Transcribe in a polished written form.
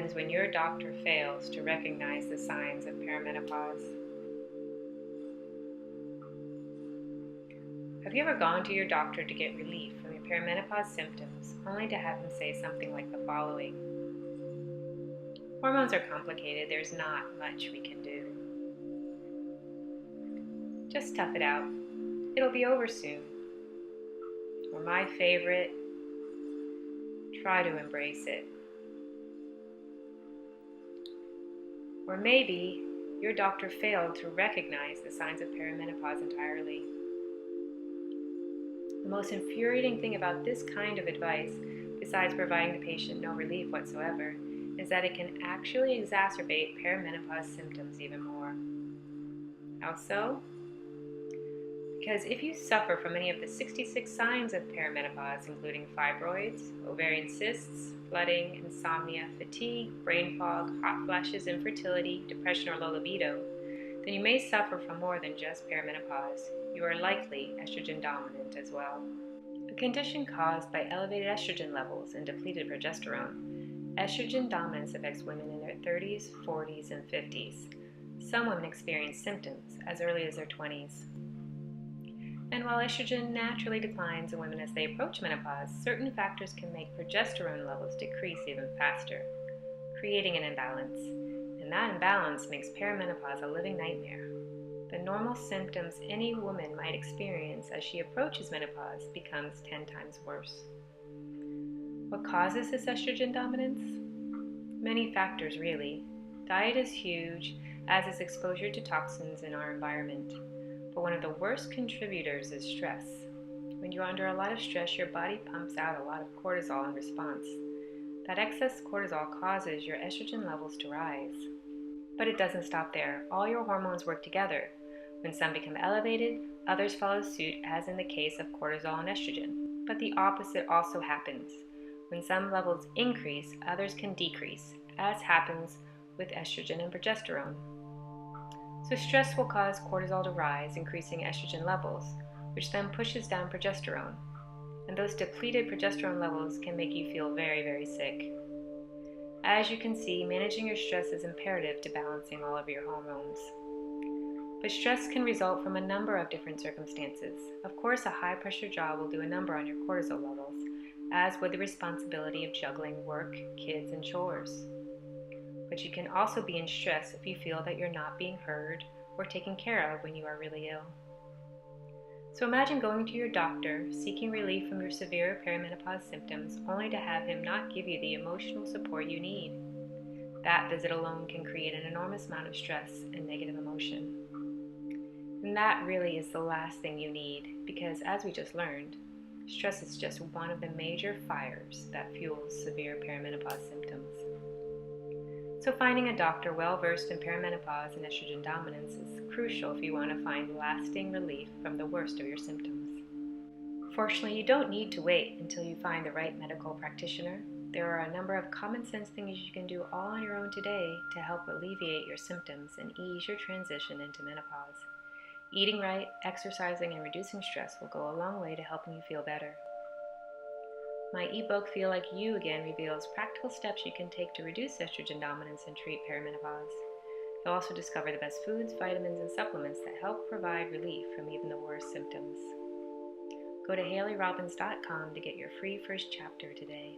happens when your doctor fails to recognize the signs of perimenopause. Have you ever gone to your doctor to get relief from your perimenopause symptoms, only to have him say something like the following? Hormones are complicated. There's not much we can do. Just tough it out. It'll be over soon. Or my favorite, try to embrace it. Or maybe your doctor failed to recognize the signs of perimenopause entirely. The most infuriating thing about this kind of advice, besides providing the patient no relief whatsoever, is that it can actually exacerbate perimenopause symptoms even more. How so? Because if you suffer from any of the 66 signs of perimenopause, including fibroids, ovarian cysts, flooding, insomnia, fatigue, brain fog, hot flashes, infertility, depression, or low libido, then you may suffer from more than just perimenopause. You are likely estrogen dominant as well. A condition caused by elevated estrogen levels and depleted progesterone. Estrogen dominance affects women in their 30s, 40s, and 50s. Some women experience symptoms as early as their 20s. And while estrogen naturally declines in women as they approach menopause, certain factors can make progesterone levels decrease even faster, creating an imbalance. And that imbalance makes perimenopause a living nightmare. The normal symptoms any woman might experience as she approaches menopause becomes 10 times worse. What causes this estrogen dominance? Many factors, really. Diet is huge, as is exposure to toxins in our environment. But one of the worst contributors is stress. When you're under a lot of stress, your body pumps out a lot of cortisol in response. That excess cortisol causes your estrogen levels to rise. But it doesn't stop there. All your hormones work together. When some become elevated, others follow suit, as in the case of cortisol and estrogen. But the opposite also happens. When some levels increase, others can decrease, as happens with estrogen and progesterone. So stress will cause cortisol to rise, increasing estrogen levels, which then pushes down progesterone. And those depleted progesterone levels can make you feel very, very sick. As you can see, managing your stress is imperative to balancing all of your hormones. But stress can result from a number of different circumstances. Of course, a high-pressure job will do a number on your cortisol levels, as would the responsibility of juggling work, kids, and chores. But you can also be in stress if you feel that you're not being heard or taken care of when you are really ill. So imagine going to your doctor, seeking relief from your severe perimenopause symptoms, only to have him not give you the emotional support you need. That visit alone can create an enormous amount of stress and negative emotion. And that really is the last thing you need, because as we just learned, stress is just one of the major fires that fuels severe perimenopause symptoms. So finding a doctor well-versed in perimenopause and estrogen dominance is crucial if you want to find lasting relief from the worst of your symptoms. Fortunately, you don't need to wait until you find the right medical practitioner. There are a number of common sense things you can do all on your own today to help alleviate your symptoms and ease your transition into menopause. Eating right, exercising, and reducing stress will go a long way to helping you feel better. My ebook, Feel Like You Again, reveals practical steps you can take to reduce estrogen dominance and treat perimenopause. You'll also discover the best foods, vitamins, and supplements that help provide relief from even the worst symptoms. Go to HaleyRobbins.com to get your free first chapter today.